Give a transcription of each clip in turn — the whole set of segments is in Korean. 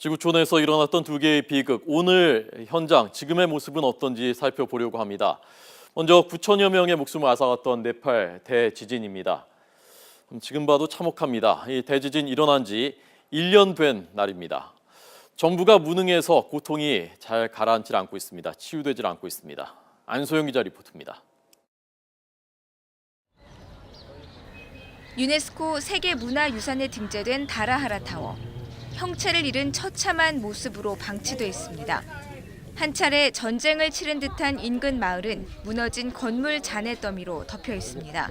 지구촌에서 일어났던 두 개의 비극, 오늘 현장, 지금의 모습은 어떤지 살펴보려고 합니다. 먼저 9천여 명의 목숨을 앗아갔던 네팔 대지진입니다. 지금 봐도 참혹합니다. 이 대지진 일어난 지 1년 된 날입니다. 정부가 무능해서 고통이 잘 가라앉질 않고 있습니다. 치유되질 않고 있습니다. 안소영 기자 리포트입니다. 유네스코 세계문화유산에 등재된 다라하라 타워. 형체를 잃은 처참한 모습으로 방치돼 있습니다. 한 차례 전쟁을 치른 듯한 인근 마을은 무너진 건물 잔해 더미로 덮여 있습니다.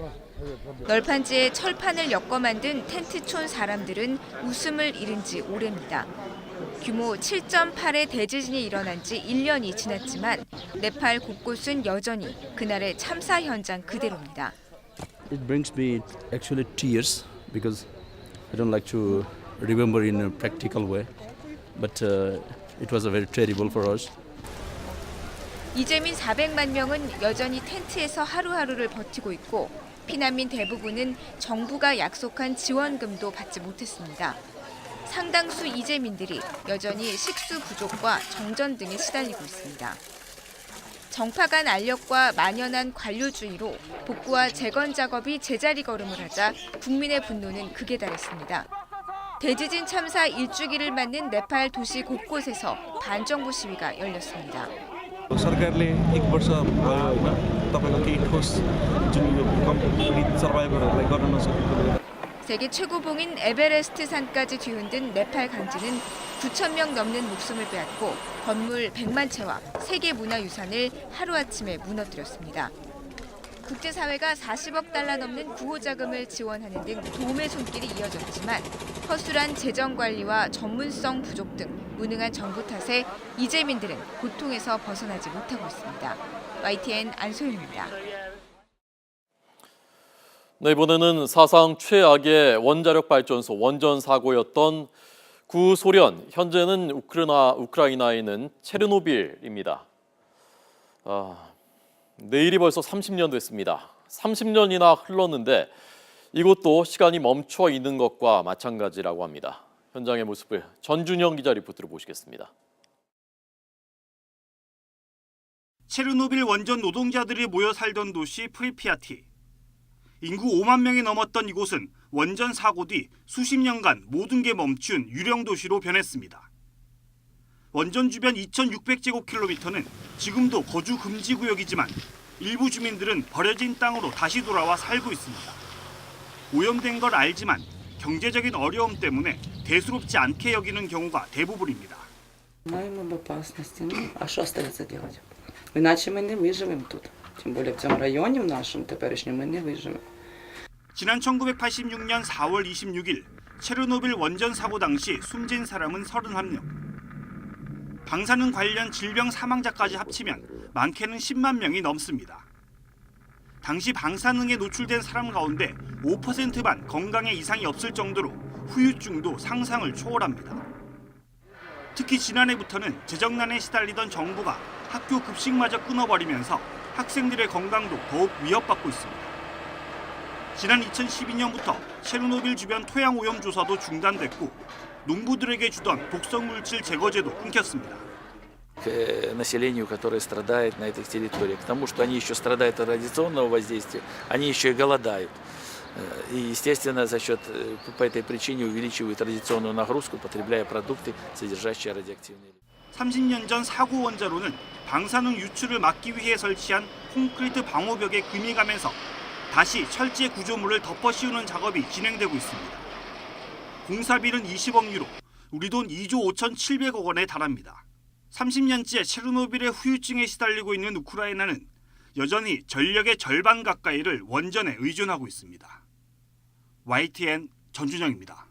널판지에 철판을 엮어 만든 텐트촌 사람들은 웃음을 잃은 지 오래입니다. 규모 7.8의 대지진이 일어난 지 1년이 지났지만 네팔 곳곳은 여전히 그날의 참사 현장 그대로입니다. It brings me actually tears because I don't like to remember in a practical way, but it was a very terrible for us. 이재민 400만 명은 여전히 텐트에서 하루하루를 버티고 있고 피난민 대부분은 정부가 약속한 지원금도 받지 못했습니다. 상당수 이재민들이 여전히 식수 부족과 정전 등에 시달리고 있습니다. 정파간 알력과 만연한 관료주의로 복구와 재건 작업이 제자리 걸음을 하자 국민의 분노는 극에 달했습니다. 대지진 참사 1주기를 맞는 네팔 도시 곳곳에서 반정부 시위가 열렸습니다. सरकारले एक वर्ष भयो तपाईको केही ठोस जुन यो भूकम्प सर्भाइभरहरूलाई गर्न नसकेकोले 세계 최고봉인 에베레스트 산까지 뒤흔든 네팔 강진은 9천 명 넘는 목숨을 빼앗고 건물 100만 채와 세계 문화유산을 하루아침에 무너뜨렸습니다. 국제사회가 40억 달러 넘는 구호 자금을 지원하는 등 도움의 손길이 이어졌지만 허술한 재정 관리와 전문성 부족 등 무능한 정부 탓에 이재민들은 고통에서 벗어나지 못하고 있습니다. YTN 안소윤입니다. 네, 이번에는 사상 최악의 원자력 발전소 원전 사고였던 구소련, 현재는 우크라이나에 있는 체르노빌입니다. 내일이 벌써 30년 됐습니다. 30년이나 흘렀는데 이곳도 시간이 멈춰 있는 것과 마찬가지라고 합니다. 현장의 모습을 전준영 기자 리포트로 보시겠습니다. 체르노빌 원전 노동자들이 모여 살던 도시 프리피아티. 인구 5만 명이 넘었던 이곳은 원전 사고 뒤 수십 년간 모든 게 멈춘 유령 도시로 변했습니다. 원전 주변 2,600제곱킬로미터는 지금도 거주 금지 구역이지만 일부 주민들은 버려진 땅으로 다시 돌아와 살고 있습니다. 오염된 걸 알지만 경제적인 어려움 때문에 대수롭지 않게 여기는 경우가 대부분입니다. Мы в опасности. А что остается делать? Иначе мы не выживем тут. Тем более в том районе в нашем теперешнем мы не выживем. 지난 1986년 4월 26일 체르노빌 원전 사고 당시 숨진 사람은 31명. 방사능 관련 질병 사망자까지 합치면 많게는 10만 명이 넘습니다. 당시 방사능에 노출된 사람 가운데 5%만 건강에 이상이 없을 정도로 후유증도 상상을 초월합니다. 특히 지난해부터는 재정난에 시달리던 정부가 학교 급식마저 끊어버리면서 학생들의 건강도 더욱 위협받고 있습니다. 지난 2012년부터 체르노빌 주변 토양 오염 조사도 중단됐고 농부들에게 주던 독성 물질 제거제도 끊겼습니다. К населению, которое страдает на этих территориях, к тому, что они еще страдают от радиационного воздействия, они еще и голодают. И, естественно, по этой причине увеличивают радиационную нагрузку, потребляя продукты, содержащие радиоактивные. 30년 전 사고 원자로는 방사능 유출을 막기 위해 설치한 콘크리트 방호벽에 금이 가면서 다시 철제 구조물을 덮어 씌우는 작업이 진행되고 있습니다. 공사비는 20억 유로, 우리 돈 2조 5,700억 원에 달합니다. 30년째 체르노빌의 후유증에 시달리고 있는 우크라이나는 여전히 전력의 절반 가까이를 원전에 의존하고 있습니다. YTN 전준영입니다.